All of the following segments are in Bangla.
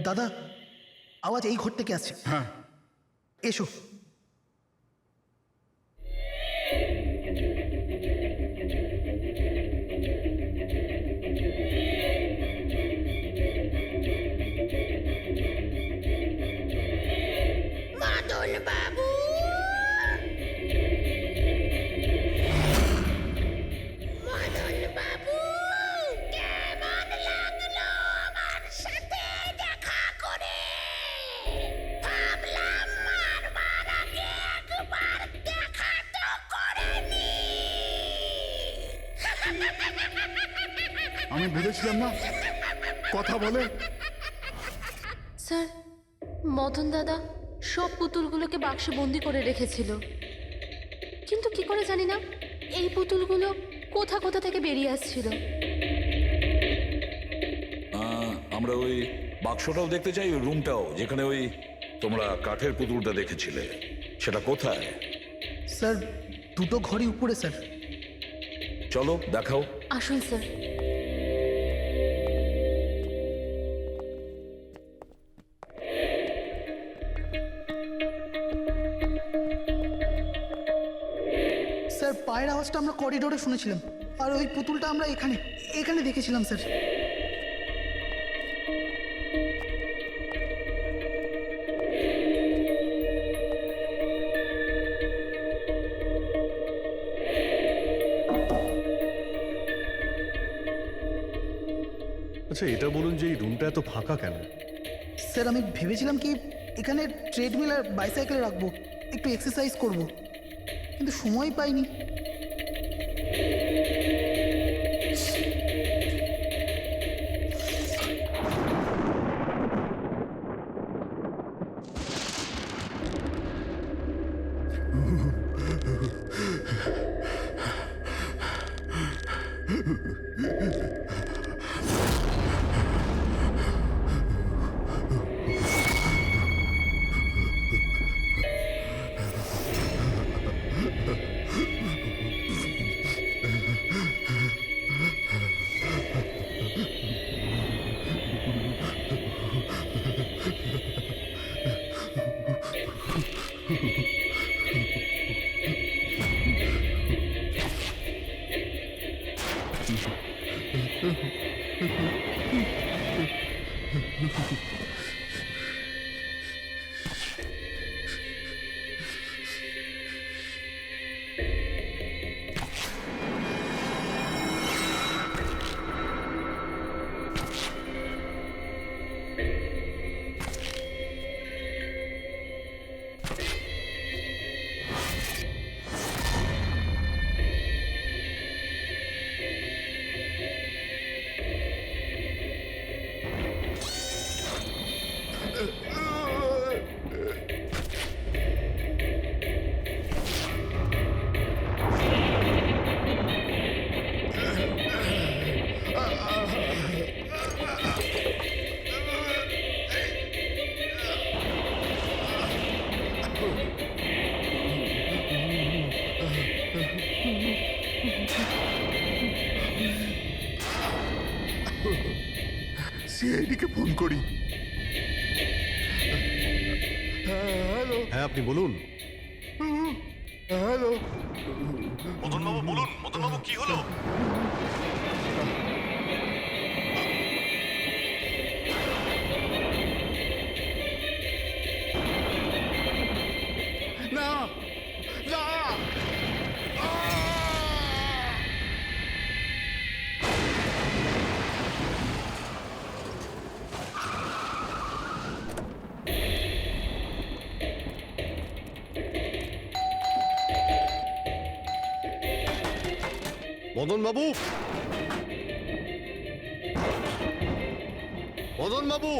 দাদা, আওয়াজ এই ঘর থেকে আসছে। হ্যাঁ, এসো। মদন বাবু, মদন বাবু, কেমন লাগলো আমার সাথে দেখা করে? ভাবলাম মারবার আগে একবার দেখা তো করে নি। আমি বলেছিলাম না কথা বলে। স্যার, মদন দাদা সব পুতুলগুলোকে বাক্সে বন্দি করে রেখেছিল, কিন্তু কি করে জানি না এই পুতুলগুলো কোথা কোথা থেকে বেরিয়ে আসছিল। আমরা ওই বাক্সটাও দেখতে চাই, ওই রুমটাও যেখানে ওই তোমরা কাঠের পুতুলটা দেখেছিলে, সেটা কোথায়? স্যার, দুটো ঘরই উপরে স্যার। চলো দেখাও। আসুন স্যার। স্যার, পায়ের আওয়াজটা আমরা করিডোরে শুনেছিলাম, আর ওই পুতুলটা আমরা এখানে এখানে দেখেছিলাম স্যার। আচ্ছা, এটা বলুন যে এই রুমটা এত ফাঁকা কেন? স্যার, আমি ভেবেছিলাম কি এখানে ট্রেডমিল আর বাইসাইকেল রাখবো, একটু এক্সারসাইজ করব, কিন্তু সময় পাইনি। সিআইডিকে ফোন করি। হ্যালো, হ্যাঁ, আপনি বলুন। হ্যালো। মদনবাবু বলুন, মদনবাবু কি হলো? না না, মদনবাবু, মদনবাবু,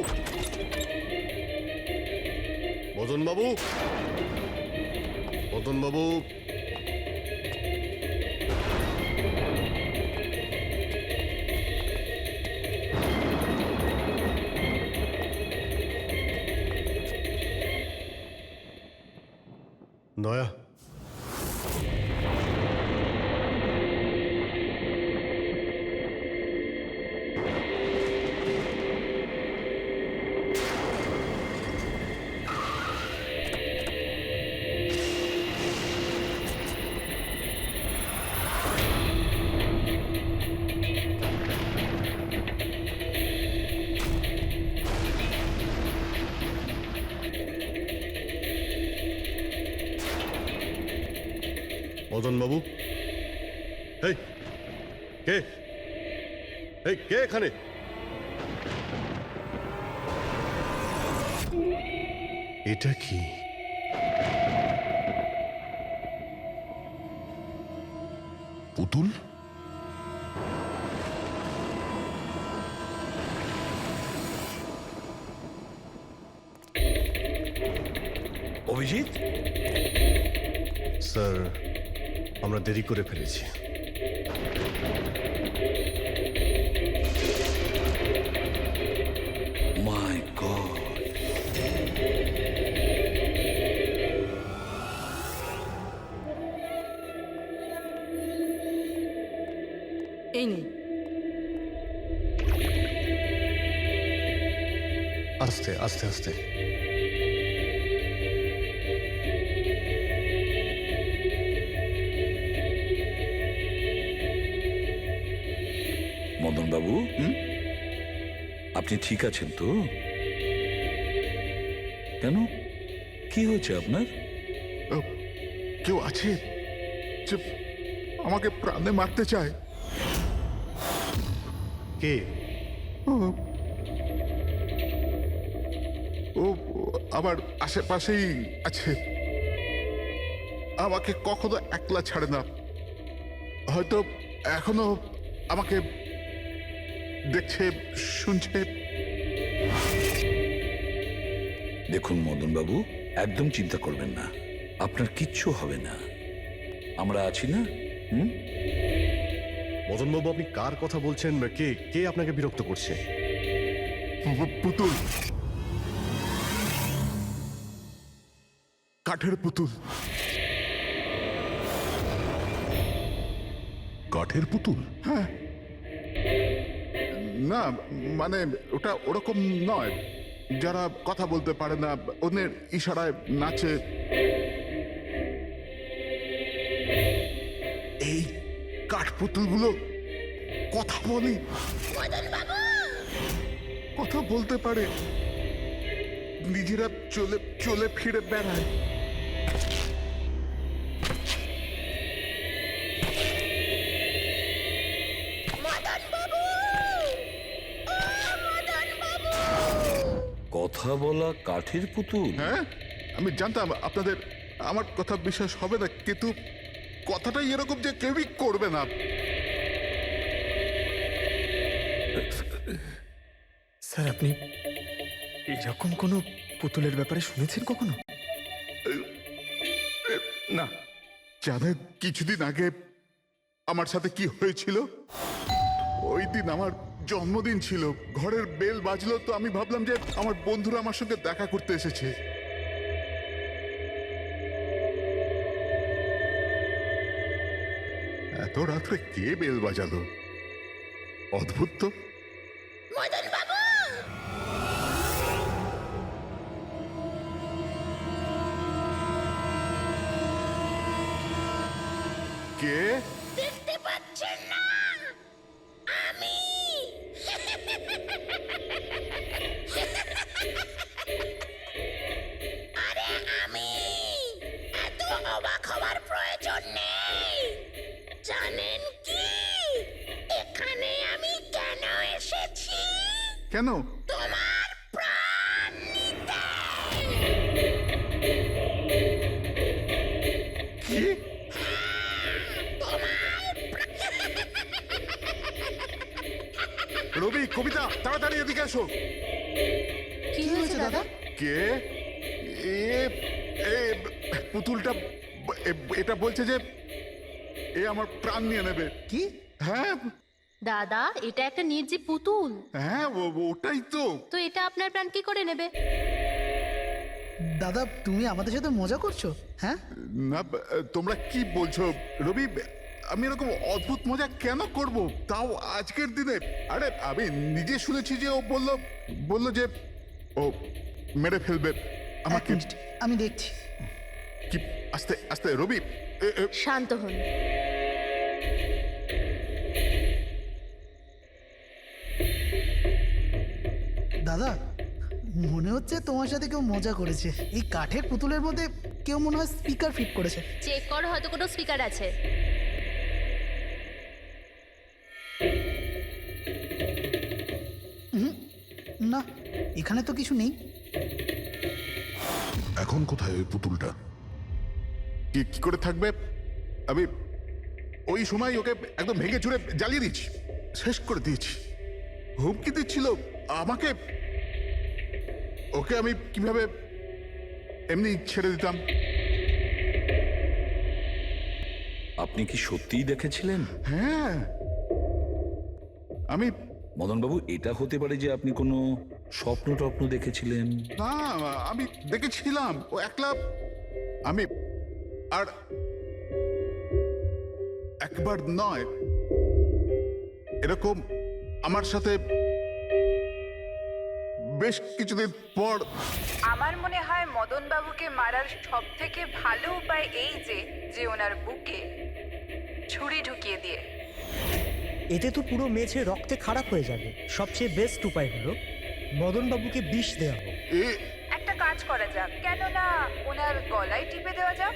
মদনবাবু, মদনবাবু, দয়া, মদন বাবু, এই কে, এই কে এখানে? এটা কি? পুতুল? অভিজিৎ, স্যার, আমরা দেরি করে ফেলেছি। মাই গড, এই নিন। আস্তে আস্তে আস্তে। মদন বাবু, আপনি ঠিক আছেন তো? কেন, কি হয়েছে আপনার? কেউ আছে যে আমাকে প্রাণে মারতে চায়? কে? ও আমার আশেপাশেই আছে। আমাকে কখনো একলা ছাড়ে না। হয়তো এখনো আমাকে দেখছে, শুনছে। দেখুন মদন বাবু, একদম চিন্তা করবেন না, আপনার কিচ্ছু হবে না, আমরা আছি না? মদন বাবু, আপনি কার কথা বলছেন? কে কে আপনাকে বিরক্ত করছে? পুতুল, কাঠের পুতুল। কাঠের পুতুল? হ্যাঁ। না মানে ওটা ওরকম নয়, যারা কথা বলতে পারে না, অন্যের ইশারায় নাচে। এই কাঠ পুতুলগুলো কথা বলে, কথা বলতে পারে, নিজেরা চলে চলে ফিরে বেড়ায়। কথা বলা কাঠের পুতুল? হ্যাঁ, আমি জানতাম আপনাদের আমার কথা বিশ্বাস হবে না, কিন্তু কথাটাই এরকম যে কেউই করবে না। স্যার, আপনি এরকম কোনো পুতুলের ব্যাপারে শুনেছেন কখনো? না, জানেন কিছুদিন আগে আমার সাথে কি হয়েছিল? ওই দিন আমার জন্মদিন ছিল, ঘরের বেল বাজলো, তো আমি ভাবলাম যে আমার বন্ধুরা আমার সঙ্গে দেখা করতে এসেছে। এত রাত্রে কে বেল বাজালো? অদ্ভুত তো। মদন বাবু, কে? দেখতে পাচ্ছেন না? আমি। আরে আমি। এত অবাক হওয়ার প্রয়োজন নেই। জানেন কি এখানে আমি কেন এসেছি? কেন? তোমার প্রাণ নিতে। কি? রবি, কবিতা, তাড়াতাড়ি এদিকে আসো। কি হয়েছে দাদা? কে? এ এ পুতুলটা এটা বলছে যে এ আমার প্রাণ নিয়ে নেবে। কি? হ্যাঁ দাদা, এটা একটা নির্জীব পুতুল, হ্যাঁ, ওটাই তো। তো এটা আপনার প্রাণ কি করে নেবে? দাদা, তুমি আমাদের সাথে মজা করছো? হ্যাঁ, না, তোমরা কি বলছো? রবি, আমি এরকম অদ্ভুত মজা কেন করব, তাও আজকের দিনে? আরে আমি নিজে শুনেছি যে ও বলল যে ও মেরে ফেলবে এক আমাকে। মিনিট, আমি দেখছি। কি? আস্তে আস্তে রবি। শান্ত হন। দাদা, মনে হচ্ছে তোমার সাথে কেউ মজা করেছে। এই কাঠের পুতুলের মধ্যে কেউ মনে হয় স্পিকার ফিট করেছে। চেক কর, হয়তো কোনো স্পিকার আছে। না, এখানে তো কিছু নেই। এখন কোথায় ওই পুতুলটা? কি কি করে থাকবে? আমি ওই সময় ওকে একদম ভেঙে চুরে জ্বালিয়ে দিচ্ছি, শেষ করে দিয়েছি। হুমকি দিচ্ছিল আমাকে, ওকে আমি কিভাবে এমনি ছেড়ে দিতাম? আপনি কি সত্যিই দেখেছিলেন? হ্যাঁ, আমি মদনবাবু, এটা হতে পারে যে আপনি কোনো স্বপ্ন টপ্ন দেখেছিলেন। না, আমি দেখেছিলাম ও একলা। আমি আর একবার নয়, এরকম আমার সাথে বেশ কিছুদিন পর। আমার মনে হয় মদন বাবুকে মারার সব থেকে ভালো উপায় এই যে ওনার বুকে ছুরি ঢুকিয়ে দিয়ে। এতে তো পুরো মেঝে রক্তে খারাপ হয়ে যাবে। সবচেয়ে বেস্ট উপায় হলো মদনবাবুকে বিষ দেওয়া হোক। একটা কাজ করা যাক, কেননা ওনার গলায় টিপে দেওয়া যাক।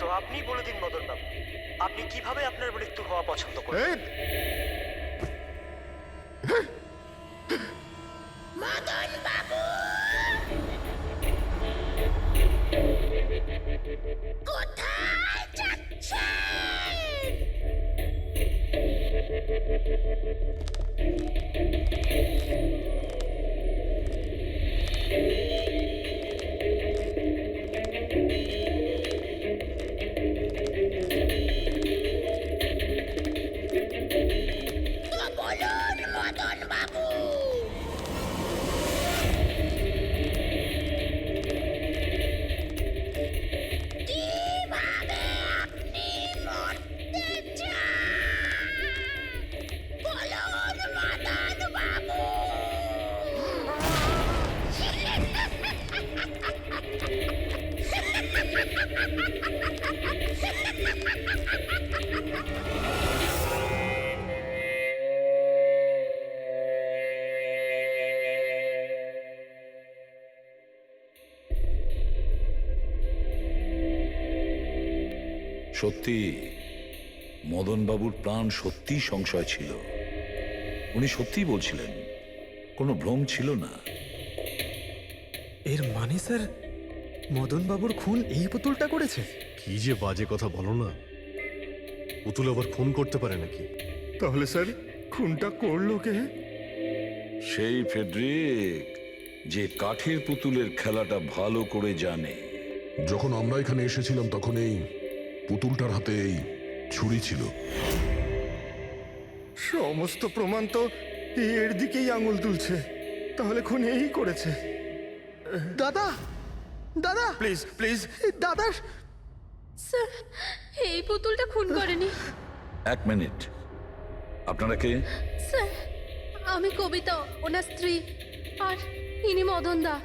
তো আপনি বলে দিন মদনবাবু, আপনি কিভাবে আপনার মৃত্যু হওয়া পছন্দ করেন? এই, মদন বাবু কোথায় যাচ্ছেন? তো বলুন মদন বাবু। কিভাবে আপনি মরতে চান? বলুন মদন বাবু। সত্যি মদনবাবুর প্রাণ সত্যিই সংশয় ছিল। উনি সত্যিই বলছিলেন, কোনো ভ্রম ছিল না। এর মানে স্যার, মদনবাবুর খুন এই পুতুলটা করেছে? কি যে বাজে কথা বলো না। পুতুল আবার খুন করতে পারে নাকি? তাহলে স্যার খুনটা করলো কে? সেই ফেডরিক, যে কাঠের পুতুলের খেলাটা ভালো করে জানে। যখন আমরা এখানে এসেছিলাম তখন এই পুতুলটার হাতে এই ছুরি ছিল। সমস্ত প্রমাণ তো এর দিকেই আঙুল তুলছে। তাহলে খুন এই করেছে। দাদা, দাদা, প্লিজ প্লিজ। দাদা, স্যার, এই পুতুলটা খুন করেনি। এক মিনিট, আপনারা কে? স্যার, আমি কবিতা, ওনার স্ত্রী, আর ইনি মদন দা,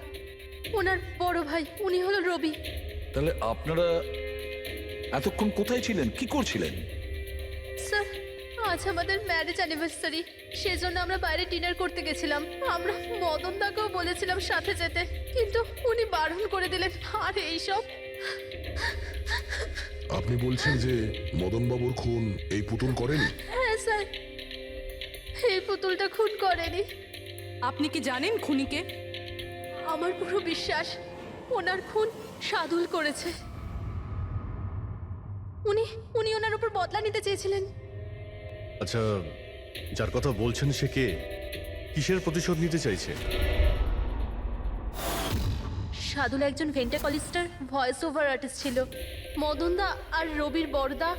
ওনার বড় ভাই। উনি হলো রবি। তাহলে আপনারা এতক্ষণ কোথায় ছিলেন, কি করছিলেন? স্যার, আজ আমাদের ম্যারেজ অ্যানিভার্সারি, সেজন্য আমরা বাইরে ডিনার করতে গেছিলাম। আমরা মদন দাকেও বলেছিলাম সাথে যেতে, কিন্তু উনি বারণ করে দিলেন। আর এইসব। আপনি বলছেন যে মদনবাবুর খুন এই পুতুল করেনি? হ্যাঁ স্যার, এই পুতুলটা খুন করেনি। আপনি কি জানেন খুনিকে? আমার পুরো বিশ্বাস ওনার খুন সাদুল করেছে। উনি উনি ওনার উপর বদলা নিতে চেয়েছিলেন। আচ্ছা, যার কথা বলছেন সে কে? কিসের প্রতিশোধ নিতে চাইছে? সাদুল একজন ভেন্টাকলিস্টার ভয়েস ওভার আর্টিস্ট ছিল। মদনদা আর রবির বড়দা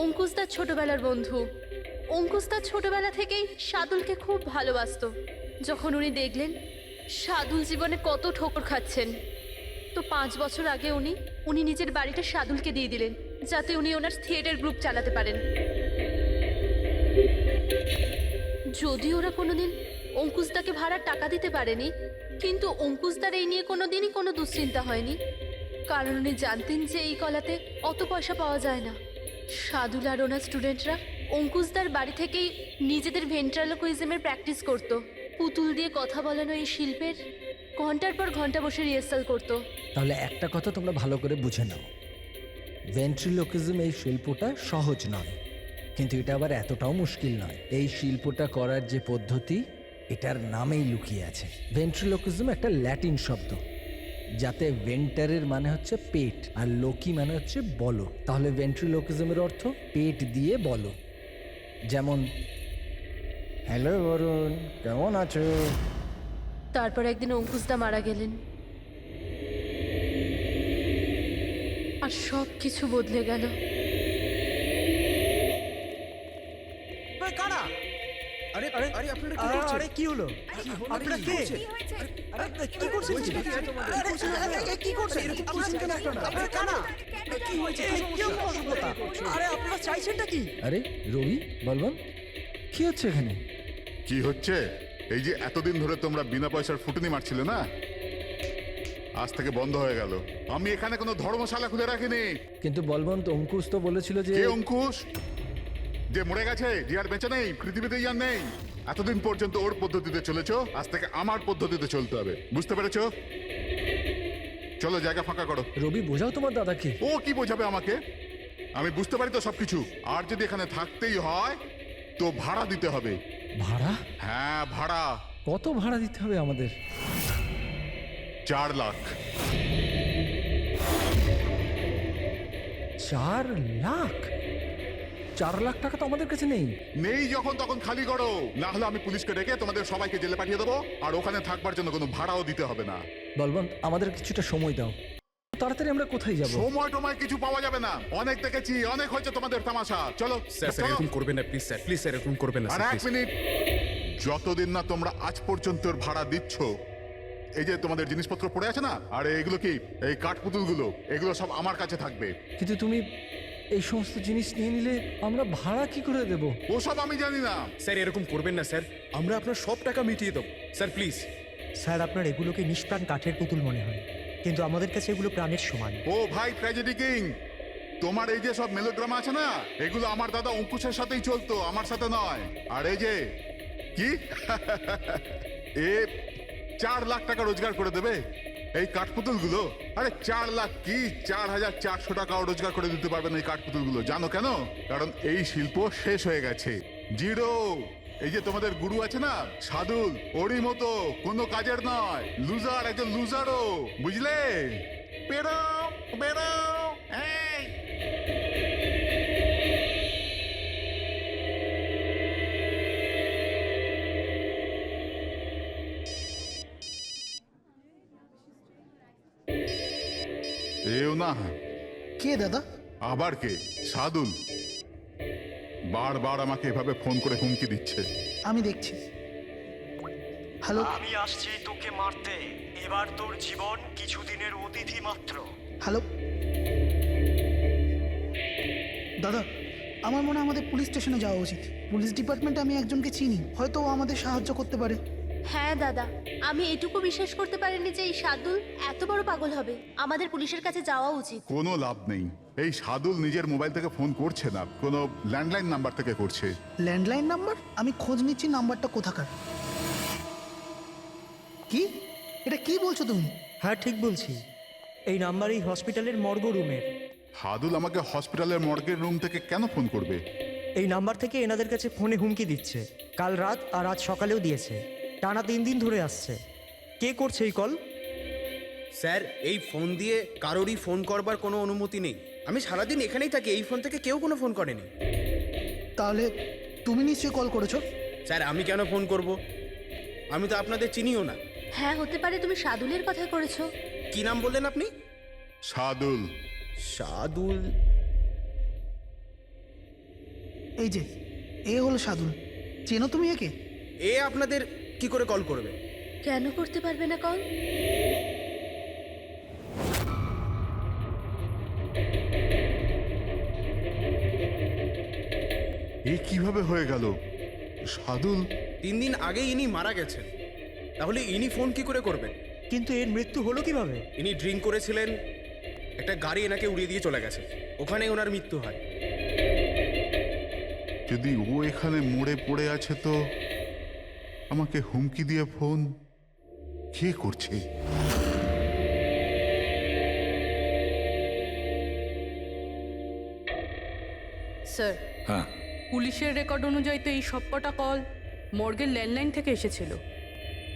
অঙ্কুশদার ছোটবেলার বন্ধু। অঙ্কুশদা ছোটবেলা থেকেই সাদুলকে খুব ভালোবাসতো। যখন উনি দেখলেন সাদুল জীবনে কত ঠোকর খাচ্ছেন, তো 5 বছর আগে উনি নিজের বাড়িটা সাদুলকে দিয়ে দিলেন, যাতে উনি ওনার থিয়েটার গ্রুপ চালাতে পারেন। যদি ওরা কোনোদিন অঙ্কুশদাকে ভাড়ার টাকা দিতে পারেনি, কিন্তু অঙ্কুশদার এই নিয়ে কোনোদিনই কোনো দুশ্চিন্তা হয়নি, কারণ উনি জানতেন যে এই কলাতে অত পয়সা পাওয়া যায় না। সাদুল আর ওনার স্টুডেন্টরা অঙ্কুশদার বাড়ি থেকেই নিজেদের ভেন্ট্রালোকুইজমের প্র্যাকটিস করত। পুতুল দিয়ে কথা বলানো এই শিল্পের ঘন্টার পর ঘন্টা বসে রিহার্সাল করতো। তাহলে একটা কথা তোমরা ভালো করে বুঝে নাও, ভেন্ট্রিলোকিজম এই শিল্পটা সহজ নয়, কিন্তু এটা আবার এতটাও মুশকিল নয়। এই শিল্পটা করার যে পদ্ধতি এটার নামেই লুকিয়ে আছে। ভেন্ট্রিলোকিজম একটা ল্যাটিন শব্দ, যাতে ভেন্টারের মানে হচ্ছে পেট আর লোকি মানে হচ্ছে বলো। তাহলে ভেন্ট্রিলোকিজমের অর্থ পেট দিয়ে বলো। যেমন, হ্যালো বরুণ, কেমন আছো? তারপর একদিন অঙ্কুশদা মারা গেলেন, আর সব কিছু বদলে গেল। কারা? আরে আরে আরে আপনারা কি আরে করছেন? আরে কি হলো? আপনারা কে? আরে কি করছেন? আরে কি করছেন? এরকম করছেন কেন আপনারা? আপনারা কারা? কি হয়েছে? এই কি অসভ্যতা? আরে আপনারা চাইছেনটা কি? আরে রবি, বলবন, কি হচ্ছে এখানে? কি হচ্ছে? এই যে এতদিন ধরে তোমরা বিনা পয়সার ফুটুনি মারছিলে না, আজ থেকে বন্ধ হয়ে গেল। আমি এখানে কোনো ধর্মশালা খুলে রাখিনি। কিন্তু বলবন্ত, অঙ্কুশ তো বলেছিল যে কে অঙ্কুশ? যে মরে গেছে, যে আর বেঁচে নেই, পৃথিবীতেই আর নেই। এতদিন পর্যন্ত ওর পদ্ধতিতে চলেছো, আজ থেকে আমার পদ্ধতিতে চলতে হবে। বুঝতে পেরেছো? চলো, জায়গা ফাঁকা করো। রবি, বোঝাও তোমার দাদাকে। ও কি বোঝাবে আমাকে? আমি বুঝতে পারি তো সবকিছু। আর যদি এখানে থাকতেই হয় তো ভাড়া দিতে হবে। ভাড়া? হ্যাঁ, ভাড়া। কত ভাড়া দিতে হবে আমাদের? 4 লাখ। 4 লাখ? 4 লাখ টাকা তো আমাদের কাছে নেই। নেই যখন তখন খালি করো, না হলে আমি পুলিশকে ডেকে তোমাদের সবাইকে জেলে পাঠিয়ে দেবো। আর ওখানে থাকবার জন্য কোনো ভাড়াও দিতে হবে না। বলবন্ত, আমাদের কিছুটা সময় দাও, তাড়াতাড়ি আমরা কোথায় যাব? সময় টময় কিছু পাওয়া যাবে না। অনেক দেখেছি, অনেক হয়েছে তোমাদের তামাশা। চলো স্যার স্যার, চলো। এরকম করবেন না প্লিজ স্যার, প্লিজ স্যার, এরকম করবেন না আর স্যার, এক প্লিজ। মিনিট, যতদিন না তোমরা আজ পর্যন্ত ওর ভাড়া দিচ্ছ, এই যে তোমাদের জিনিসপত্র পড়ে আছে না, আর এগুলো কি, এই কাঠপুতুলগুলো, এগুলো সব আমার কাছে থাকবে। কিন্তু তুমি এই সমস্ত জিনিস নিয়ে নিলে আমরা ভাড়া কি করে দেব? ওসব আমি জানি না। স্যার এরকম করবেন না স্যার, আমরা আপনার সব টাকা মিটিয়ে দেবো স্যার, প্লিজ। স্যার, আপনার এগুলোকে নিষ্প্রাণ কাঠের পুতুল মনে হয়, কিন্তু আমাদের কাছে এগুলো প্রাণের সমান। ও ভাই ট্র্যাজেডি কিং, তোমার এই যে সব মেলোড্রামা আছে না, এগুলো আমার দাদা অঙ্কুশের সাথেই চলতো, আমার সাথে নয়। আর এই যে কি এ 4 লাখ টাকা রোজগার করে দেবে এই কাঠপুতুলগুলো। আরে 4 লাখ কি, 4,400 টাকাও রোজগার করে দিতে পারবে না এই কাঠপুতুলগুলো। জানো কেন? কারণ এই শিল্প শেষ হয়ে গেছে, জিরো। এই যে তোমাদের গুরু আছে না সাদুল, ওরই মতো কোনো কাজের নয়, লুজার, একজন লুজারও, বুঝলে? বেরো বেরো। এই এও না। কে দাদা? আবার কে? সাদুল বারবার আমাকে এভাবে ফোন করে হুমকি দিচ্ছে। আমি দেখছি। হ্যালো। আমি আসছি তোকে মারতে। এবার তোর জীবন কিছুদিনের অতিথি মাত্র। হ্যালো দাদা, আমার মনে হয় আমাদের পুলিশ স্টেশনে যাওয়া উচিত। পুলিশ ডিপার্টমেন্টে আমি একজনকে চিনি, হয়তো ও আমাদের সাহায্য করতে পারে। হ্যাঁ দাদা, আমি এটুকু বিশ্বাস করতে পারিনি যে এই সাদুল এত বড় পাগল হবে। আমাদের পুলিশের কাছে যাওয়া উচিত। কোনো লাভ নেই। এই সাদুল নিজের মোবাইল থেকে ফোন করছে না, কোনো ল্যান্ডলাইন নাম্বার থেকে করছে। Landline number? আমি খোঁজ নিচ্ছি নাম্বারটা কোথাকার। কি? এটা কি বলছো তুমি? হ্যাঁ, ঠিক বলছি। এই নাম্বার এই হসপিটালের মর্গ রুমের। সাদুল আমাকে হসপিটালের মর্গের রুম থেকে কেন ফোন করবে? এই নাম্বার থেকে এনাদের কাছে ফোনে হুমকি দিচ্ছে। কাল রাত আর আজ সকালেও দিয়েছে। টানা 3 দিন ধরে আসছে। কে করছে এই কল? স্যার, এই ফোন দিয়ে কারোরই ফোন করবার কোনো অনুমতি নেই। আমি সারাদিন এখানেই থাকি, এই ফোন থেকে কেউ কোনো ফোন করেনি। তাহলে তুমি নিশ্চয়ই কল করেছো। স্যার, আমি কেন ফোন করব? আমি তো আপনাদের চিনিও না। হ্যাঁ, হতে পারে তুমি সাদুলের কথা করেছো। কি নাম বললেন আপনি? সাদুল। সাদুল? এই যে এ হলো সাদুল, চেনো তুমি একে? এ আপনাদের কি করে কল করবে? কেন করতে পারবে না কল? এ কিভাবে হয়ে গেল? সাদুল 3 দিন আগে ইনি মারা গেছেন, তাহলে ইনি ফোন কি করে করবেন? কিন্তু এর মৃত্যু হলো কিভাবে? ইনি ড্রিঙ্ক করেছিলেন, একটা গাড়ি এনাকে উড়িয়ে দিয়ে চলে গেছে, ওখানে ওনার মৃত্যু হয়। যদি ও এখানে মরে পড়ে আছে তো আমাকে হুমকি দিয়ে ফোন কে করছে? স্যার হ্যাঁ, পুলিশের রেকর্ড অনুযায়ী তো এই সবকটা কল মর্গের ল্যান্ডলাইন থেকে এসেছিল।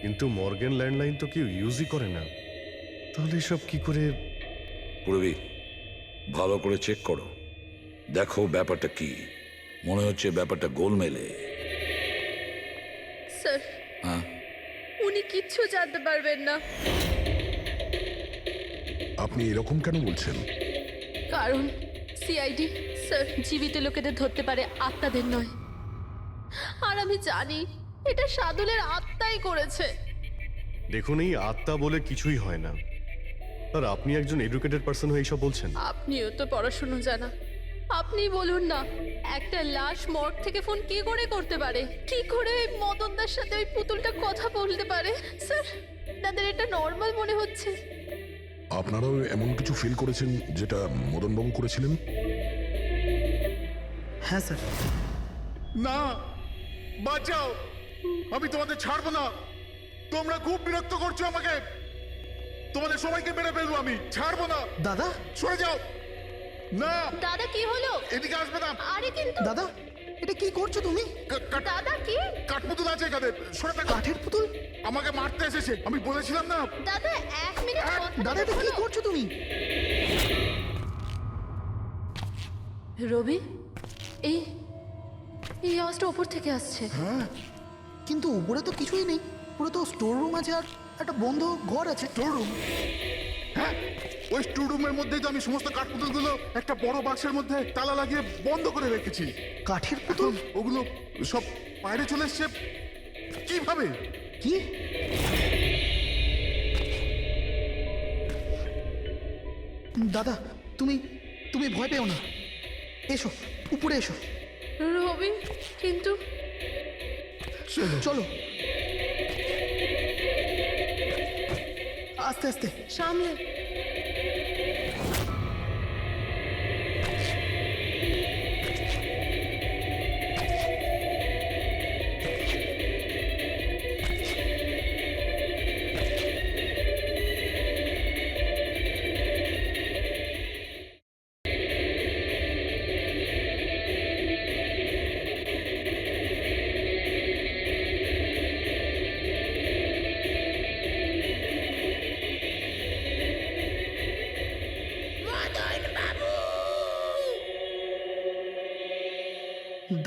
কিন্তু মর্গেন ল্যান্ডলাইন তো কেউ ইউজই করে না, তাহলে সব কি করে? পূর্বী ভালো করে চেক করো, দেখো ব্যাপারটা কি। মনে হচ্ছে ব্যাপারটা গোলমেলে। স্যার হ্যাঁ, উনি কিচ্ছু জানতে পারবেন না, আপনি এরকম কেন বলছেন? কারণ সিআইডি স্যার জীবিত লোকেদের ধরতে পারে, আত্মাদের নয়। আর আমি জানি এটা সাদুলের আত্মাই করেছে। দেখুন, এই আত্মা বলে কিছুই হয় না। আর আপনি একজন এডুকেটেড পার্সন হয়ে এইসব বলছেন? আপনিও তো পড়াশুনো জানা, আপনি বলুন না, একটা লাশ মর্গ থেকে ফোন কি করে করতে পারে? কি করে ওই মদনদার সাথে ওই পুতুলটা কথা বলতে পারে? স্যার তাদের এটা নর্মাল মনে হচ্ছে। আপনারাও এমন কিছু ফিল করেছেন যেটা মদনবাবু করেছিলেন? হ্যাঁ স্যার। না, বাঁচাও, আমি তোমাদের ছাড়বো না। তোমরা খুব বিরক্ত করছো আমাকে। তোমাদের সবাইকে মেরে ফেলবো আমি, ছাড়বো না। দাদা, সরে যাও। না, দাদা কি হলো? এদিকে আসবে না। আরে কিন্তু দাদা, এটা কি করছো তুমি? দাদা কি? কাঠপুতুল আছে এখানে, সরে থাকো। কাঠের পুতুল? আমাকে মারতে এসেছে, আমি বলেছিলাম না। দাদা এক মিনিট দাদা, এটা কি করছো তুমি? রবি, এই এই আওয়াজটা ওপর থেকে আসছে। হ্যাঁ, কিন্তু উপরে তো কিছুই নেই, পুরো তো স্টোর রুম আছে আর একটা বন্ধ ঘর আছে। Store room? হ্যাঁ, ওই স্টোর রুমের মধ্যেই তো আমি সমস্ত কাঠপুতুলগুলো একটা বড় বাক্সের মধ্যে তালা লাগিয়ে বন্ধ করে রেখেছি। কাঠের পুতুল? ওগুলো সব বাইরে চলে এসছে কিভাবে? কি? দাদা, তুমি তুমি ভয় পেও না, এসো উপরে এসো। রবি কিন্তু চলো আস্তে আস্তে সামলে।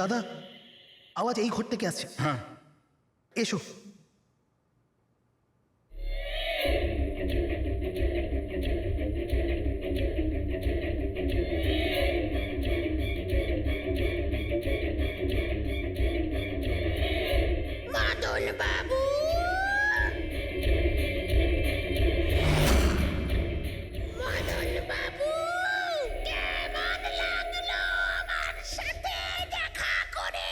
দাদা, আওয়াজ এই ঘর থেকে আসছে। হ্যাঁ, এসো। মদন বাবু, মদন বাবু, কেমন লাগলো আমার সাথে দেখা করে?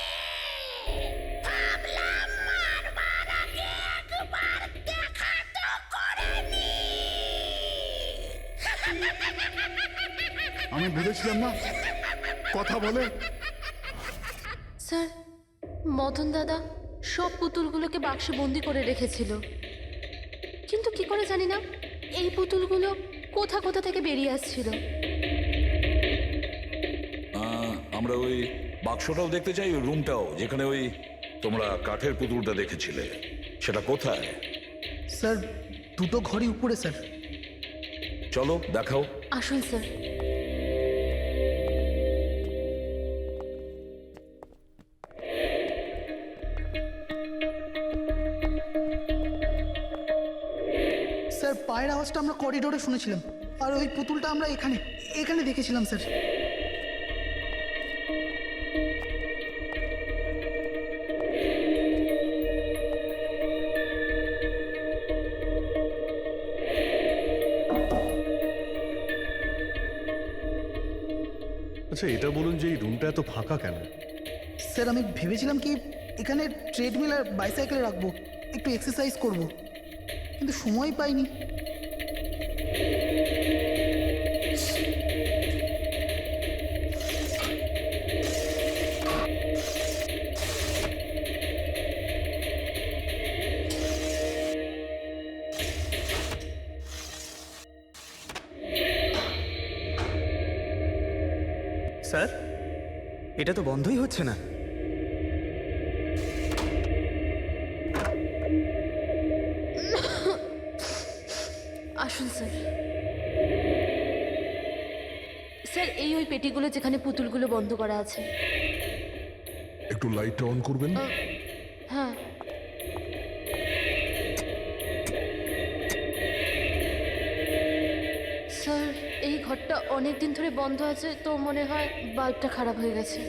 ভাবলাম মারবার আগে একবার দেখা তো করে নি। আমি বলেছিলাম না, কথা বলে। স্যার মদন দাদা সব পুতুলগুলোকে বাক্সে বন্দি করে রেখেছিল, কিন্তু কি করে জানি না এই পুতুলগুলো কোথা কোথা থেকে বেরিয়ে আসছিল। আমরা ওই বাক্সটাও দেখতে চাই, ওই রুমটাও যেখানে ওই তোমরা কাঠের পুতুলটা দেখেছিলে, সেটা কোথায়? স্যার দুটো ঘরই উপরে স্যার। চলো দেখাও। আসুন স্যার। স্যার পায়ের আওয়াজটা আমরা করিডোরে শুনেছিলাম, আর ওই পুতুলটা আমরা এখানে এখানে দেখেছিলাম স্যার। আচ্ছা, এটা বলুন যে এই রুমটা এত ফাঁকা কেন? স্যার আমি ভেবেছিলাম কি এখানে ট্রেডমিল আর বাইসাইকেল রাখবো, একটু এক্সারসাইজ করব, কিন্তু সময় পাইনি। স্যার এটা তো বন্ধই হচ্ছে না। আসুন স্যার। স্যার এই ওই পেটিগুলো যেখানে পুতুলগুলো বন্ধ করা আছে। একটু লাইটটা অন করবেন? হ্যাঁ। স্যার এই ঘরটা অনেক দিন ধরে বন্ধ আছে, তো মনে হয় বাল্বটা খারাপ হয়ে গেছে।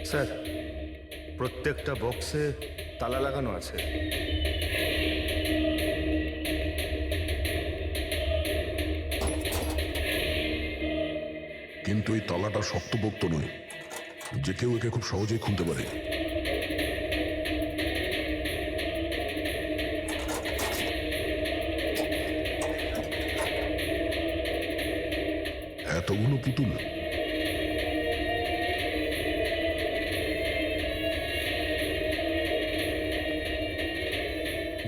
স্যার প্রত্যেকটা বক্সে তালা লাগানো আছে। কিন্তু এই তালাটা শক্তপোক্ত নয়, যে কেউ একে খুব সহজেই খুলতে পারে। এতগুলো পুতুল,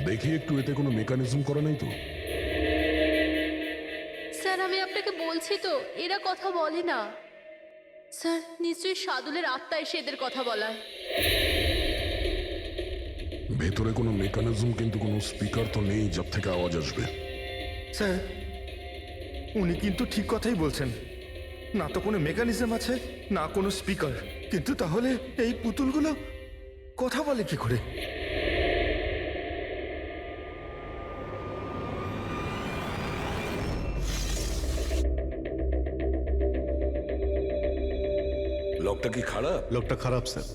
দেখি একটু এতে কোনো মেকানিজম করা নাই তো? স্যার আমি আপনাকে বলছি তো, এরা কথা বলে না। স্যার নিশ্চয়ই সাদুলের আত্মা এসে এদের কথা বলায়। ভেতরে কোনো মেকানিজম কিন্তু কোনো স্পিকার তো নেই যার থেকে আওয়াজ আসবে। স্যার উনি কিন্তু ঠিক কথাই বলছেন, না তো কোনো মেকানিজম আছে না কোনো স্পিকার। কিন্তু তাহলে এই পুতুলগুলো কথা বলে কি করে? লকটা কি খারাপ? লোকটা খারাপ স্যার।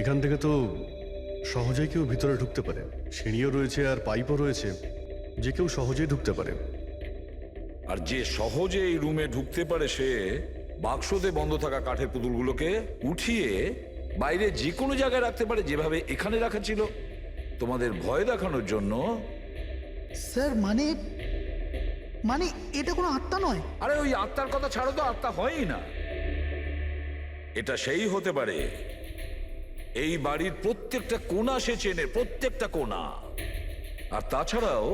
এখান থেকে তো সহজেই কেউ ভিতরে ঢুকতে পারে, সিঁড়িও রয়েছে আর পাইপও রয়েছে, যে কেউ সহজেই ঢুকতে পারে। আর যে সহজে এই রুমে ঢুকতে পারে সে বাক্সতে বন্ধ থাকা কাঠের পুতুলগুলোকে উঠিয়ে বাইরে যে কোনো জায়গায় রাখতে পারে, যেভাবে এখানে রাখা ছিল তোমাদের ভয় দেখানোর জন্য। স্যার মানে মানে এটা কোনো আত্মা নয়। আরে ওই আত্মার কথা ছাড়ো তো, আত্মা হয়ই না। এটা সেই হতে পারে এই বাড়ির প্রত্যেকটা কোণা সে চেনে, প্রত্যেকটা কোণা। আর তাছাড়াও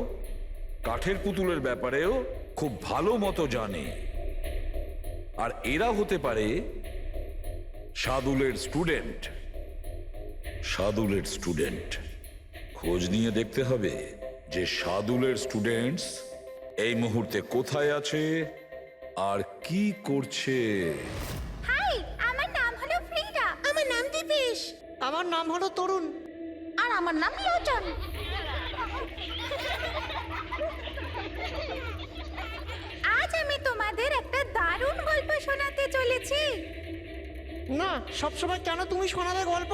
কাঠের পুতুলের ব্যাপারেও খুব ভালো মতো জানে। আর এরা হতে পারে সাদুলের স্টুডেন্ট। সাদুলের স্টুডেন্ট খোঁজ নিয়ে দেখতে হবে যে সাদুলের স্টুডেন্টস এই মুহূর্তে কোথায় আছে আর কি করছে। হাই, আমার নাম হলো ফ্রিডা। আমার নাম দীপেশ। আমার নাম হলো তরুণ। আর আমার নাম লোচন। আজ আমি তোমাদের একটা দারুণ গল্প শোনাতে চলেছি। না, সবসময় কেন তুমি শোনাবে গল্প?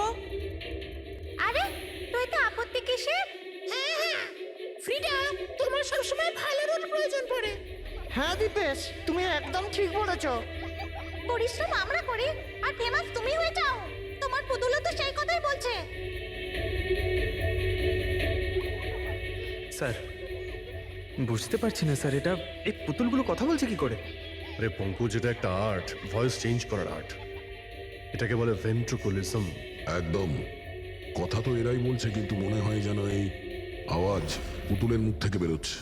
আরে তুই তো আপত্তি কিসের? হ্যাঁ হ্যাঁ ফ্রিডা, তোমার সবসময় ভালো রোল প্রয়োজন পড়ে। হ্যাঁ দীপেশ, তুমি একদম ঠিক বলেছো। পরিশ্রম আমরা করি আর ফেমাস তুমি হয়ে যাও। তোমার পুতুলও তো সেই কথাই বলছে। স্যার বুঝতে পারছি না স্যার, এটা এই পুতুলগুলো কথা বলছে কি করে? আরে পঙ্কজ, এটা একটা আর্ট, ভয়েস চেঞ্জ করার আর্ট। এটাকে বলে ভেন্ট্রিকুলিজম। একদম। কথা তো এরাই বলছে, কিন্তু মনে হয় যেন এই আওয়াজ পুতুলের মুখ থেকে বেরোচ্ছে।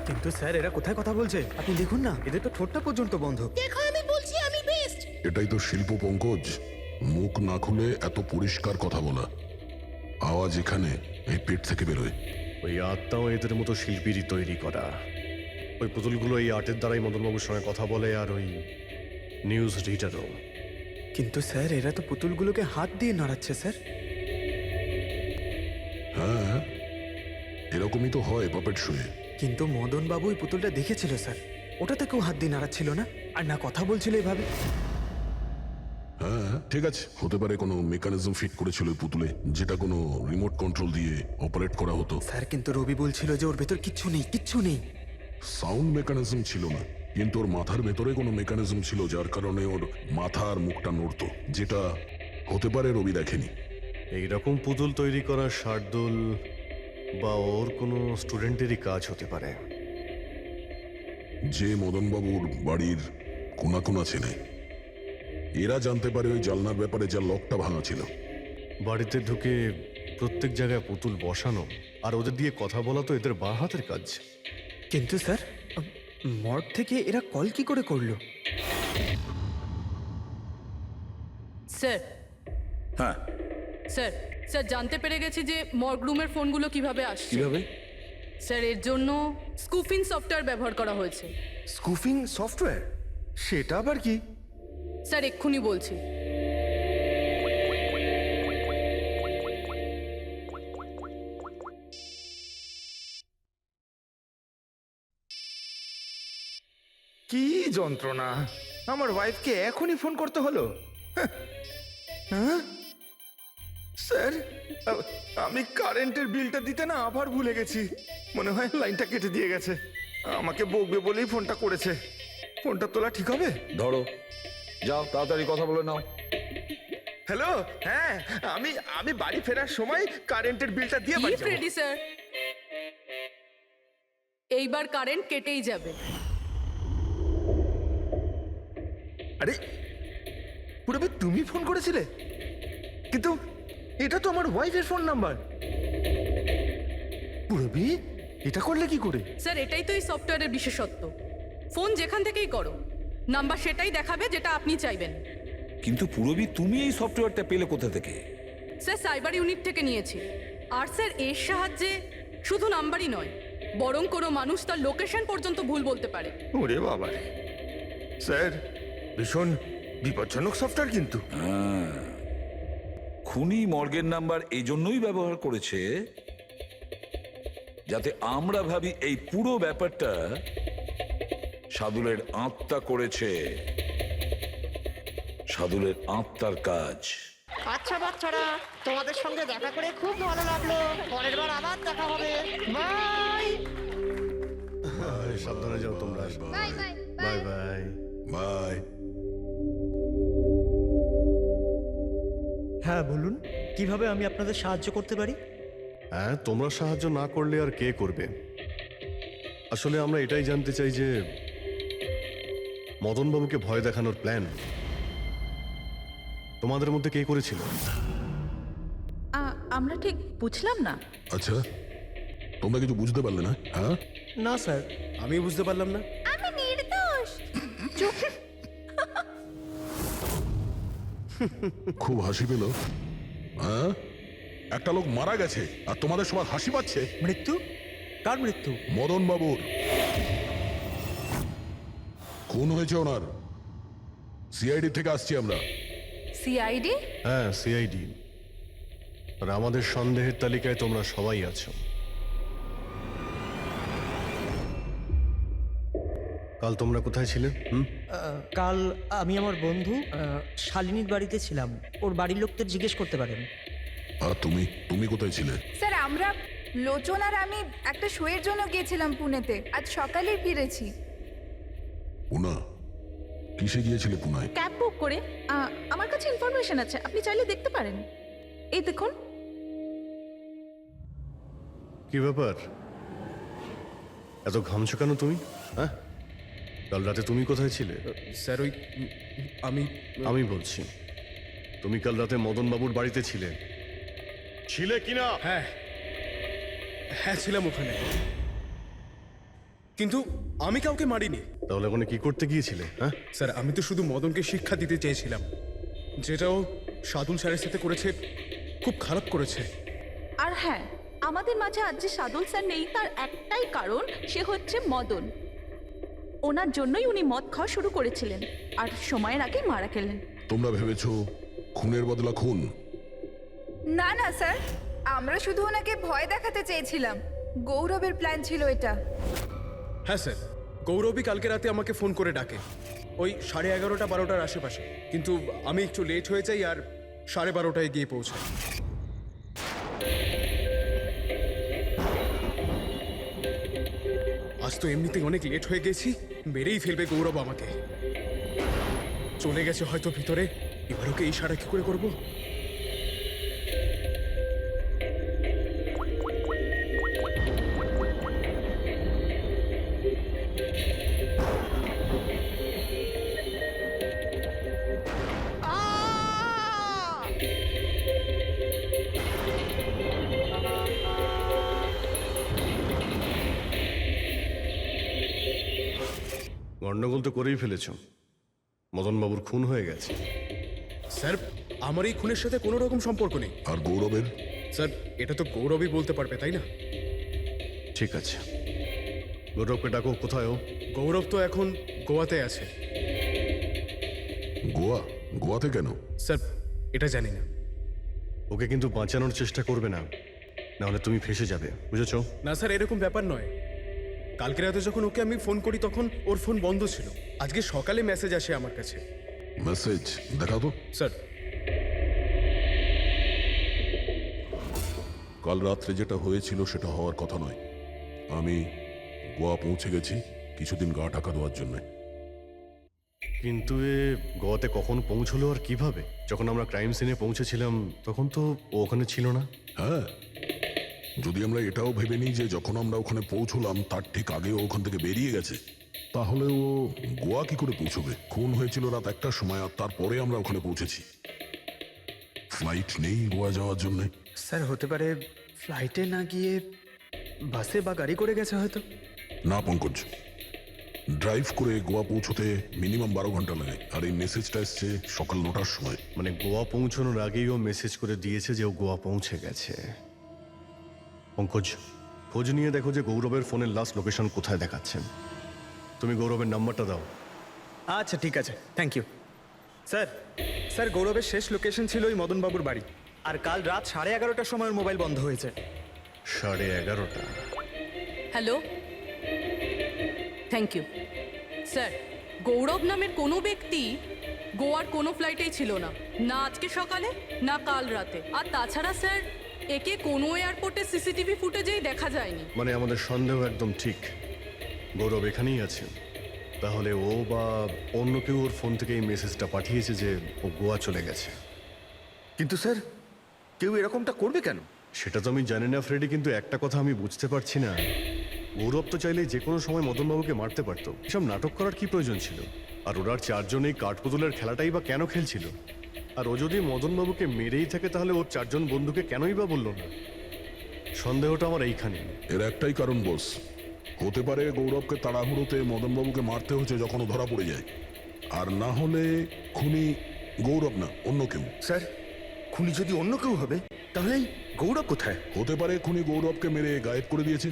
কিন্তু স্যার এরা কোথায় কথা বলছে আপনি দেখুন না, এদের তো ঠোঁটটা পর্যন্ত বন্ধ। দেখো আমি বলছি আমি বেস্ট। এটাই তো শিল্প পঙ্কজ, মুখ না খুলে এত পরিষ্কার কথা বলা। আওয়াজ এখানে এই পেট থেকে বেরোয়। ওই আর্টটাও এদের মতো শিল্পীরই তৈরি করা। ওই পুতুলগুলো এই আর্টের দ্বারাই মদনবাবুর সঙ্গে কথা বলে, আর ওই নিউজ রিডারও। কিন্তু স্যার এরা তো পুতুলগুলোকে হাত দিয়ে নাড়াচ্ছে স্যার। হ্যাঁ, এরকমই তো হয় পাপেট শুয়ে। কিন্তু মদন বাবু ওই পুতুলটা দেখেছিল স্যার, ওটাতে কেউ হাত দিয়ে নাড়াচ্ছিল না আর না কথা বলছিল এভাবে। হ্যাঁ ঠিক আছে, হতে পারে কোনো মেকানিজম ফিট করেছিল ওই পুতুলে, যেটা কোনো রিমোট কন্ট্রোল দিয়ে অপারেট করা হতো। স্যার কিন্তু রবি বলছিল যে ওর ভেতর কিচ্ছু নেই, কিচ্ছু নেই। সাউন্ড মেকানিজম ছিল না, কিন্তু ওর মাথার ভেতরে কোনো মেকানিজম ছিল যার কারণে ওর মাথা আর মুখটা নড়তো, যেটা হতে পারে রবি দেখেনি। এইরকম পুতুল তৈরি করার শার্দুল বা ওর কোনো স্টুডেন্টেরই কাজ হতে পারে। যে মদনবাবুর বাড়ির কোনা কোনা চেনে, এরা জানতে পারে ওই জালনার ব্যাপারে যা লকটা ভাঙা ছিল। বাড়িতে ঢুকে প্রত্যেক জায়গায় পুতুল বসানো আর ওদের দিয়ে কথা বলা তো এদের বাঁ হাতের কাজ। কিন্তু স্যার, মর্গ থেকে এরা কল কি করে করলো? স্যার হ্যাঁ, স্যার স্যার জানতে পেরে গেছি যে মর্গ রুমের ফোনগুলো কিভাবে আসছে। কিভাবে? স্যার এর জন্য স্কুফিং সফটওয়্যার ব্যবহার করা হয়েছে। স্কুফিং সফটওয়্যার? সেটা আবার কি? স্যার এক্ষুনি বলছি। কি যন্ত্রণা! আমার ওয়াইফকে এখনই ফোন করতে হলো। হ্যাঁ স্যার, আমি কারেন্টের বিলটা দিতে না আবার ভুলে গেছি। মনে হয় লাইনটা কেটে দিয়ে গেছে। আমাকে বকবে বলেই ফোনটা করেছে। ফোনটা তোলা ঠিক হবে? ধরো, যাও তাড়াতাড়ি কথা বলে নাও। হ্যালো, হ্যাঁ, আমি বাড়ি ফেরার সময় কারেন্টের বিলটা দিয়ে বাড়ি যাবো। রেডি স্যার, এইবার কারেন্ট কেটেই যাবে। আরে পুরবি, তুমি ফোন করেছিলে? কিন্তু এটা তো আমার ওয়াইফের ফোন নাম্বার। পুরবি, এটা করলে কি করে? স্যার এটাই তো এই সফটওয়্যারের বিশেষত্ব। ফোন যেখান থেকেই করো, নাম্বার সেটাই দেখাবে যেটা আপনি চাইবেন। কিন্তু পুরবি, তুমি এই সফটওয়্যারটা পেলে কোথা থেকে? স্যার সাইবার ইউনিট থেকে নিয়েছি। আর স্যার এর সাহায্যে শুধু নাম্বারই নয়, বরং কোনো মানুষ তার লোকেশন পর্যন্ত ভুল বলতে পারে। ওরে বাবা রে! স্যার, ভীষণ বিপজ্জনক সফটওয়্যার কিন্তু। খুনি মর্গের নাম্বার এই জন্যই ব্যবহার করেছে যাতে আমরা ভাবি এই পুরো ব্যাপারটা সাদুলের আত্মা করেছে। সাদুলের আত্মার কাজ। আচ্ছা বাচ্চারা, তোমাদের সঙ্গে দেখা করে খুব ভালো লাগলো। পরের বার আবার দেখা হবে। বাই। সাবধানে যাও তোমরা। Bye bye bye bye bye. হ্যাঁ বলুন, কিভাবে আমি আপনাদের সাহায্য করতে পারি? হ্যাঁ, তোমরা সাহায্য না করলে আর কে করবে? আসলে আমরা এটাই জানতে চাই যে মদনবাবুকে ভয় দেখানোর প্ল্যান তোমাদের মধ্যে কে করেছিল? আমরা ঠিক বুঝলাম না। আচ্ছা, তোমরা কিছু বুঝতে পারলে না? হ্যাঁ, না স্যার, আমি বুঝতে পারলাম না। আমি নির্দোষ। চুপ। খুব হাসি পেল। হ্যাঁ, একটা লোক মারা গেছে আর তোমাদের সবার হাসি পাচ্ছে। মৃত্যু? কার মৃত্যু? মদন বাবুর খুন হয়েছে ওনার। সিআইডি থেকে আসছি আমরা। সিআইডি? হ্যাঁ, সিআইডি। আর আমাদের সন্দেহের তালিকায় তোমরা সবাই আছো। কাল তোমরা কোথায় ছিলে? কাল আমি আমার বন্ধু শালিনীর বাড়িতে ছিলাম। ওর বাড়ির লোকদের জিজ্ঞেস করতে পারেন। আর তুমি তুমি কোথায় ছিলে? স্যার আমরা লোচন আর আমি একটা শোয়ের জন্য গিয়েছিলাম পুনেতে। আজ সকালেই ফিরেছি। পুনা? কিসে গিয়েছিলে পুনায়? ক্যাব বুক করে। আমার কাছে ইনফরমেশন আছে, আপনি চাইলে দেখতে পারেন। এই দেখুন। কি ব্যাপার, এত ঘামছো কেন তুমি? হ্যাঁ, কাল রাতে তুমি কোথায় ছিলে? স্যার ওই আমি বলছি, তুমি কাল রাতে মদনবাবুর বাড়িতে ছিলে কিনা? হ্যাঁ হ্যাঁ ছিলাম ওখানে, কিন্তু আমি কাউকে মারিনি। তাহলে ওখানে কি করতে গিয়েছিলে? হ্যাঁ স্যার, আমি তো শুধু মদনকে শিক্ষা দিতে চেয়েছিলাম। যেটাও সাদুল স্যারের সাথে করেছে, খুব খারাপ করেছে। আর হ্যাঁ, আমাদের মাঝে আজ যে সাদুল স্যার নেই তার একটাই কারণ, সে হচ্ছে মদন। ওনার জন্যই উনি মদ খাওয়া শুরু করেছিলেন আর সময়ের আগে মারা গেলেন। তোমরা ভেবেছো খুনের বদলা খুন? না না স্যার, আমরা শুধু ওনাকে ভয় দেখাতে চেয়েছিলাম। গৌরবের প্ল্যান ছিল এটা। হ্যাঁ স্যার, গৌরবই কালকে রাতে আমাকে ফোন করে ডাকে ওই 11:30 12টার আশেপাশে, কিন্তু আমি একটু লেট হয়ে যাই আর 12:30টায় গিয়ে পৌঁছাই। আজ তো এমনিতেই অনেক লেট হয়ে গেছি, মেরেই ফেলবে গৌরব আমাকে। চলে গেছে হয়তো ভিতরে, এবার ওকে ইশারা কি করে করবো? গন্ডগোল তো করেই ফেলেছ। মদনবাবুর খুন হয়ে গেছে। স্যার আমার এই খুনের সাথে কোনো রকম সম্পর্ক নেই। আর গৌরবের? স্যার এটা তো গৌরবই বলতে পারবে, তাই না? ঠিক আছে, গৌরবকে ডাকো। কোথায় ও? গৌরব তো এখন গোয়াতে আছে। গোয়া? গোয়াতে কেন? স্যার এটা জানি না। ওকে কিন্তু বাঁচানোর চেষ্টা করবে না, নাহলে তুমি ফেসে যাবে, বুঝেছো? না স্যার, এরকম ব্যাপার নয়। কালকে রাতে যখন ওকে আমি ফোন করি তখন ওর ফোন বন্ধ ছিল। আজকে সকালে মেসেজ আসে আমার কাছে। মেসেজ দেখাও তো। স্যার কাল রাত্রে যেটা হয়েছিল সেটা হওয়ার কথা নয়। আমি গোয়া পৌঁছে গেছি কিছুদিন গা ঢাকা দেওয়ার জন্য। কিন্তু এ গোয়াতে কখন পৌঁছলো আর কিভাবে? যখন আমরা ক্রাইম সিনে পৌঁছেছিলাম তখন তো ও ওখানে ছিল না। হ্যাঁ, যদি আমরা এটাও ভেবে নিই যে যখন আমরা ওখানে পৌঁছলাম তার ঠিক আগে ও ওখান থেকে বেরিয়ে গেছে, তাহলে ও গোয়া কি করে পৌঁছবে? খুন হয়েছিল রাত 1টার সময়, আর তারপরে আমরা ওখানে পৌঁছেছি। ফ্লাইট নেই গোয়া যাওয়ার জন্য। স্যার হতে পারে ফ্লাইটে না গিয়ে বাসে বা গাড়ি করে গেছে হয়তো। না পঙ্কজ, ড্রাইভ করে গোয়া পৌঁছতে মিনিমাম 12 ঘন্টা লাগে, আর এই মেসেজটা এসছে সকাল 9টার সময়। মানে গোয়া পৌঁছানোর আগেই ও মেসেজ করে দিয়েছে যে ও গোয়া পৌঁছে গেছে। পঙ্কজ, খোঁজ নিয়ে দেখো যে গৌরবের ফোনের লাস্ট লোকেশন কোথায় দেখাচ্ছে। তুমি গৌরবের নাম্বারটা দাও। আচ্ছা ঠিক আছে, থ্যাংক ইউ স্যার। স্যার গৌরবের শেষ লোকেশন ছিল ওই মদনবাবুর বাড়ি, আর কাল রাত 11:30টার সময় ওর মোবাইল বন্ধ হয়েছে। 11:30? Hello, thank you sir. Gaurav নামের কোনো ব্যক্তি গোয়ার কোনো ফ্লাইটেই ছিল না, না আজকে সকালে না কাল রাতে। আর তাছাড়া স্যার একে কোনো এয়ারপোর্টে সিসিটিভি ফুটেজেই দেখা যায়নি। মানে আমাদের সন্দেহ একদম ঠিক, গৌরব এখানেই আছে। তাহলে ও বা অন্য কেউ ওর ফোন থেকে এই মেসেজটা পাঠিয়েছে যে ও গোয়া চলে গেছে। কিন্তু স্যার কেউ এরকমটা করবে কেন? সেটা তো আমি জানি না ফ্রেডি, কিন্তু একটা কথা আমি বুঝতে পারছি না, গৌরব তো চাইলে যে কোনো সময় মদনবাবুকে মারতে পারতো। এসব নাটক করার কি প্রয়োজন ছিল? আর ওরা চারজন এই কাঠপুতুলের খেলাটাই বা কেন খেলছিল? আর ও যদি মদনবাবুকে মেরেই থাকে তাহলে ওর চারজন বন্ধুকে কেনই বা বললো না? সন্দেহটা আমার এইখানে। এর একটাই কারণ বস, হতে পারে গৌরবকে তাড়াহুড়োতে মদনবাবুকে মারতে হচ্ছে যখন ও ধরা পড়ে যায়, আর না হলে খুনি গৌরব না অন্য কেউ। স্যার খুনি যদি অন্য কেউ হবে তাহলে এই গৌরব কোথায়? হতে পারে খুনি গৌরবকে মেরে গায়েব করে দিয়েছে,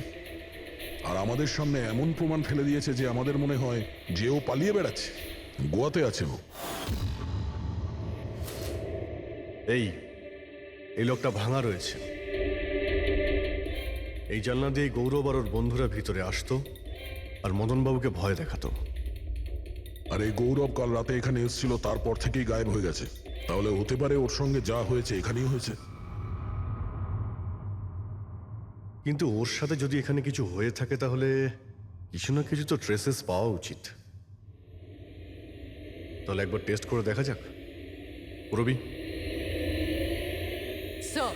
আর আমাদের সামনে এমন প্রমাণ ফেলে দিয়েছে যে আমাদের মনে হয় যে ও পালিয়ে বেড়াচ্ছে, গোয়াতে আছে ও। এই লোকটা ভাঙা রয়েছে। এই জানলা দিয়ে গৌরব আর ওর বন্ধুরা ভিতরে আসতো আর মদনবাবুকে ভয় দেখাতো। আর এই গৌরব কাল রাতে এখানে এসেছিল, তারপর থেকেই গায়েব হয়ে গেছে। তাহলে হতে পারে ওর সঙ্গে যা হয়েছে এখানেই হয়েছে। কিন্তু ওর সাথে যদি এখানে কিছু হয়ে থাকে তাহলে কিছু না কিছু তো ট্রেসেস পাওয়া উচিত। তাহলে একবার টেস্ট করে দেখা যাক। রবি, স্যার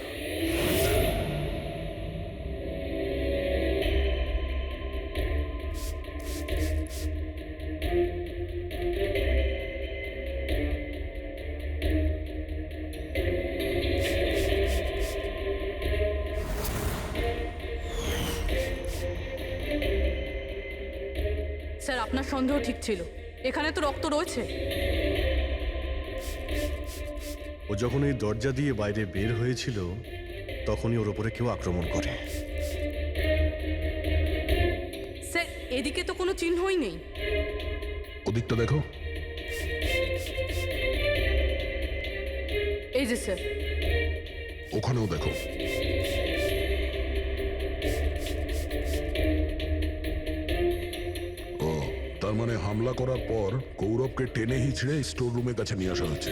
স্যার আপনার সন্দেহ ঠিক ছিল, এখানে তো রক্ত রয়েছে। ও যখন এই দরজা দিয়ে বাইরে বের হয়েছিল তখনই ওর উপরে কেউ আক্রমণ করে। স্যার এদিকে তো কোনো চিহ্নই নেই। ওদিকটা দেখো। এই যে স্যার, ওখানেও দেখো। ও, তার মানে হামলা করার পর গৌরবকে টেনে হিচড়ে স্টোর রুমের কাছে নিয়ে আসা হয়েছে।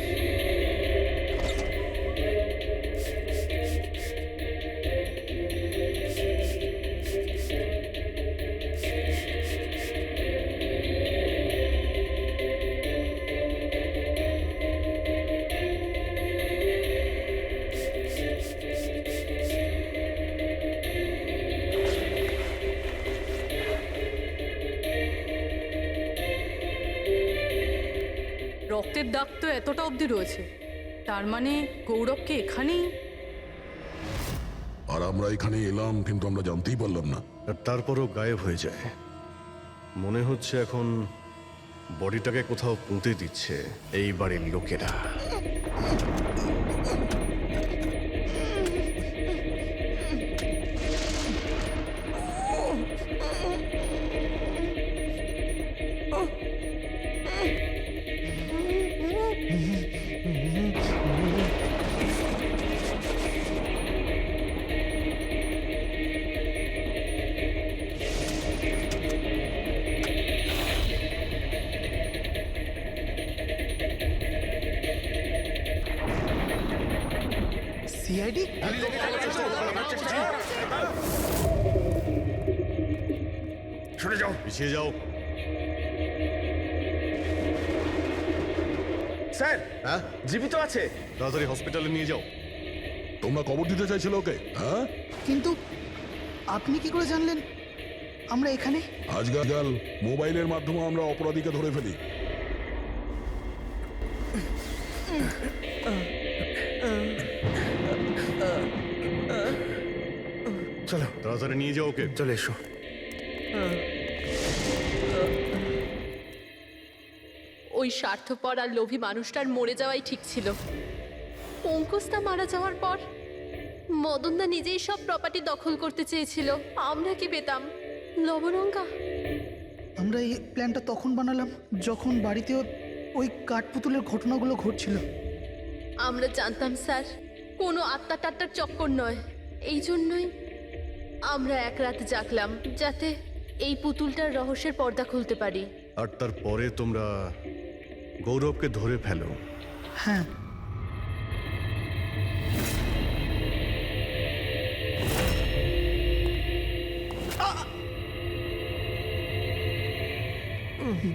রক্তের দাগ তো এতটা অবধি রয়েছে, তার মানে গৌরবকে এখানেই। আর আমরা এখানে এলাম কিন্তু আমরা জানতেই পারলাম না। আর তারপরও গায়েব হয়ে যায়। মনে হচ্ছে এখন বডিটাকে কোথাও পুঁতে দিচ্ছে এই বাড়ির লোকেরা। সিআইডি? সরে যাও। পিছিয়ে যাও। স্যার, হ্যাঁ, জীবিত আছে। তাড়াতাড়ি হসপিটালে নিয়ে যাও। তোমরা কবর দিতে চাইছিল ওকে, হ্যাঁ? কিন্তু আপনি কি করে জানলেন আমরা এখানে? আজকাল মোবাইলের মাধ্যমে আমরা অপরাধীকে ধরে ফেলি। চলো তাড়াতাড়ি নিয়ে যাও ওকে। চলে এসো। ওই স্বার্থপর আর লোভী মানুষটার মরে যাওয়াই ঠিক ছিল। অঙ্কুশদা মারা যাওয়ার পর মদনদা নিজেই সব প্রপার্টি দখল করতে চেয়েছিল। আমরা কি পেতাম? লবণঙ্গা। আমরা এই প্ল্যানটা তখন বানালাম যখন বাড়িতেও ওই কাঠপুতুলের ঘটনাগুলো ঘটছিল। আমরা জানতাম স্যার কোনো আত্মা টাত্মার চক্কর নয়। এই জন্যই আমরা এক রাত জাগলাম যাতে এই পুতুলটার রহস্যের পর্দা খুলতে পারি। আর তারপরে তোমরা গৌরবকে ধরে ফেলো। হ্যাঁ,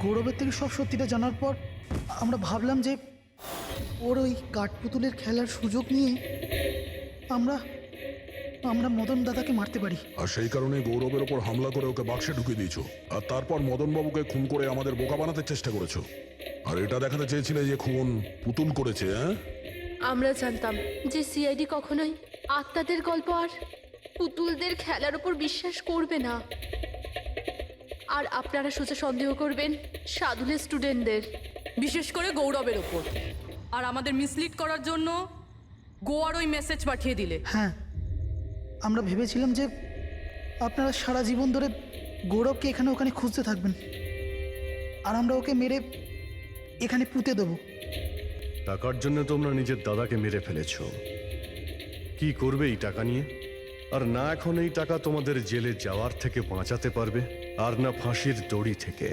গৌরবের থেকে সব সত্যিটা জানার পর আমরা ভাবলাম যে ওর ওই কাঠপুতুলের খেলার সুযোগ নিয়ে আমরা আমরা মদন দাদাকে মারতে পারি। আর সেই কারণে গৌরবের ওপর হামলা করে ওকে বাক্সে ঢুকিয়ে দিয়েছো, আর তারপর মদনবাবুকে খুন করে আমাদের বোকা বানাতে চেষ্টা করেছো। আর এটা দেখাতে চেয়েছিলে যে খুন পুতুল করেছে, হ্যাঁ? আমরা জানতাম যে সিআইডি কখনোই আত্মাদের গল্প আর পুতুলদের খেলার উপর বিশ্বাস করবে না। আর আপনারা সোজা সন্দেহ করবেন সাধুলের স্টুডেন্টদের, বিশেষ করে গৌরবের ওপর। আর আমাদের মিসলিড করার জন্য গোয়ার ওই মেসেজ পাঠিয়ে দিলে। হ্যাঁ, আমরা ভেবেছিলাম যে আপনারা সারা জীবন ধরে গৌরবকে এখানে ওখানে খুঁজতে থাকবেন, আর আমরা ওকে মেরে এখানে পুঁতে দেবো। টাকার জন্য তোমরা নিজের দাদাকে মেরে ফেলেছো। কি করবে এই টাকা নিয়ে? আর না এখন এই টাকা তোমাদের জেলে যাওয়ার থেকে বাঁচাতে পারবে, আর না ফাঁসির দড়ি থেকে।